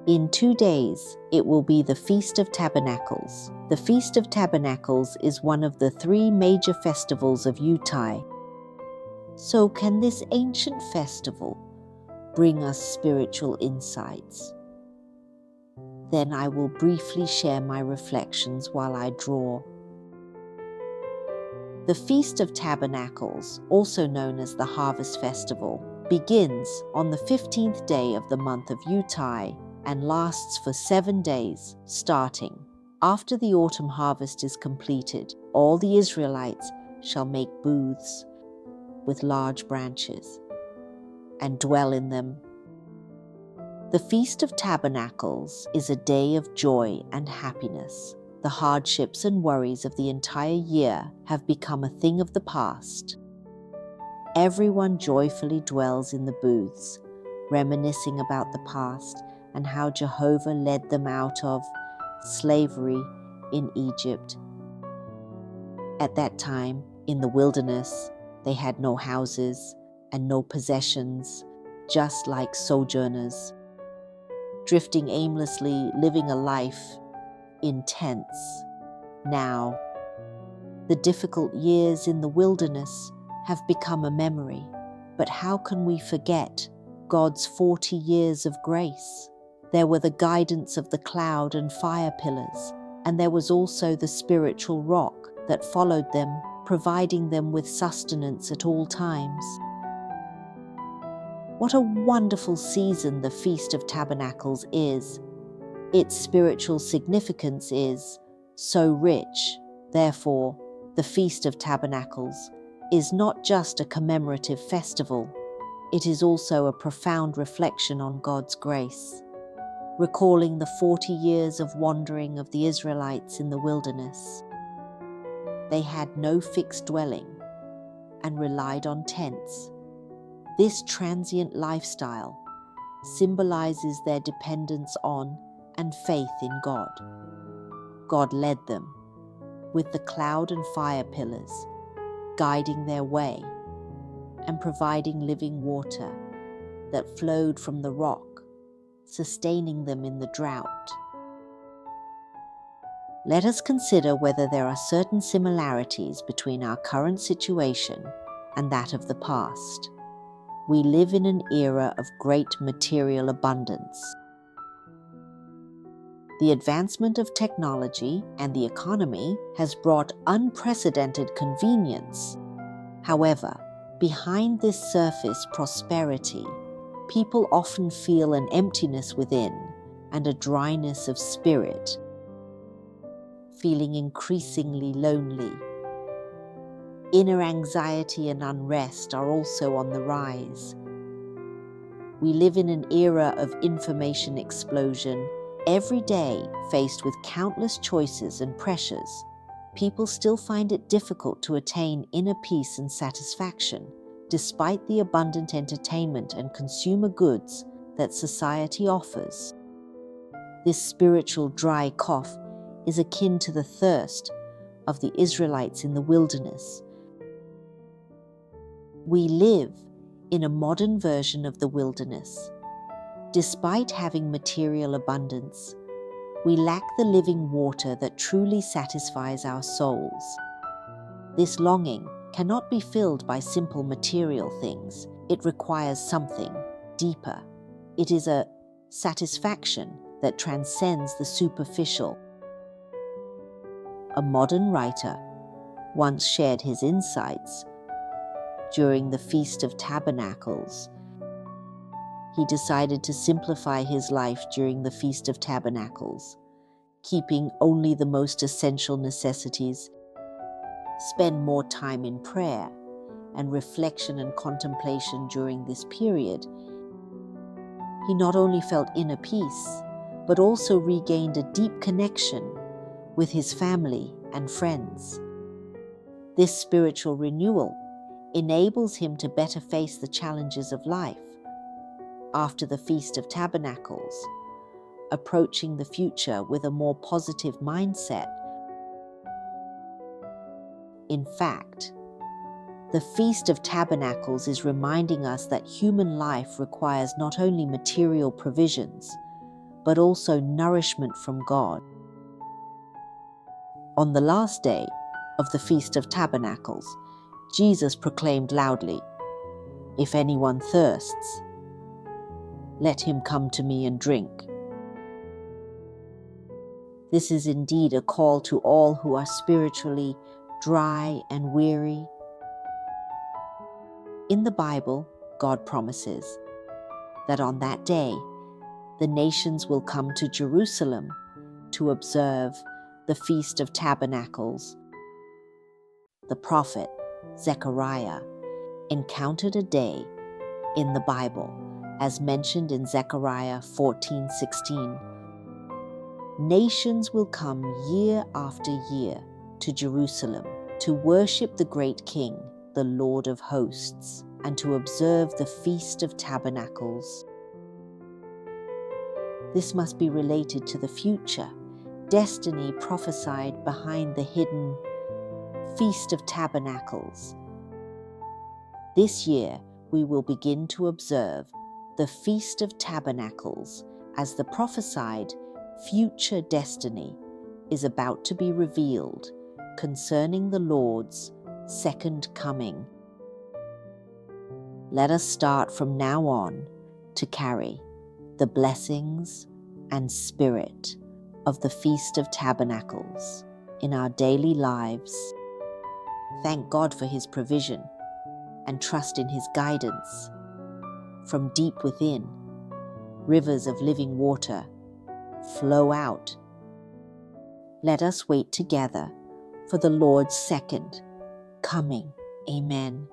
In 2 days, it will be the Feast of Tabernacles. The Feast of Tabernacles is one of the 3 major festivals of Utah. So can this ancient festival bring us spiritual insights? Then I will briefly share my reflections while I draw. The Feast of Tabernacles, also known as the Harvest Festival, begins on the 15th day of the month of Utah and lasts for 7 days, starting after the autumn harvest is completed. All the Israelites shall make booths with large branches and dwell in them. The Feast of Tabernacles is a day of joy and happiness. The hardships and worries of the entire year have become a thing of the past. Everyone joyfully dwells in the booths, reminiscing about the past and how Jehovah led them out of slavery in Egypt. At that time, in the wilderness, they had no houses and no possessions, just like sojourners, drifting aimlessly, living a life in tents. Now, the difficult years in the wilderness have become a memory, but how can we forget God's 40 years of grace? There were the guidance of the cloud and fire pillars, and there was also the spiritual rock that followed them, providing them with sustenance at all times. What a wonderful season the Feast of Tabernacles is. Its spiritual significance is so rich. Therefore, the Feast of Tabernacles is not just a commemorative festival, it is also a profound reflection on God's grace, recalling the 40 years of wandering of the Israelites in the wilderness. They had no fixed dwelling and relied on tents. This transient lifestyle symbolizes their dependence on and faith in God. God led them with the cloud and fire pillars, guiding their way and providing living water that flowed from the rock, sustaining them in the drought. Let us consider whether there are certain similarities between our current situation and that of the past. We live in an era of great material abundance. The advancement of technology and the economy has brought unprecedented convenience. However, behind this surface prosperity, people often feel an emptiness within and a dryness of spirit, feeling increasingly lonely. Inner anxiety and unrest are also on the rise. We live in an era of information explosion. Every day, faced with countless choices and pressures, people still find it difficult to attain inner peace and satisfaction, despite the abundant entertainment and consumer goods that society offers. This spiritual dry cough is akin to the thirst of the Israelites in the wilderness. We live in a modern version of the wilderness. Despite having material abundance, we lack the living water that truly satisfies our souls. This longing cannot be filled by simple material things. It requires something deeper. It is a satisfaction that transcends the superficial. A modern writer once shared his insights during the Feast of Tabernacles. He decided to simplify his life during the Feast of Tabernacles, keeping only the most essential necessities, spend more time in prayer and reflection and contemplation during this period. He not only felt inner peace, but also regained a deep connection with his family and friends. This spiritual renewal enables him to better face the challenges of life. After the Feast of Tabernacles, approaching the future with a more positive mindset. In fact, the Feast of Tabernacles is reminding us that human life requires not only material provisions, but also nourishment from God. On the last day of the Feast of Tabernacles, Jesus proclaimed loudly, "If anyone thirsts, let him come to me and drink." This is indeed a call to all who are spiritually dry and weary. In the Bible, God promises that on that day, the nations will come to Jerusalem to observe the Feast of Tabernacles. The prophet Zechariah encountered a day in the Bible, as mentioned in Zechariah 14:16. Nations will come year after year to Jerusalem to worship the great King, the Lord of hosts, and to observe the Feast of Tabernacles. This must be related to the future destiny prophesied behind the hidden Feast of Tabernacles. This year, we will begin to observe the Feast of Tabernacles as the prophesied future destiny is about to be revealed concerning the Lord's second coming. Let us start from now on to carry the blessings and spirit of the Feast of Tabernacles in our daily lives. Thank God for His provision and trust in His guidance. From deep within, rivers of living water flow out. Let us wait together for the Lord's second coming. Amen.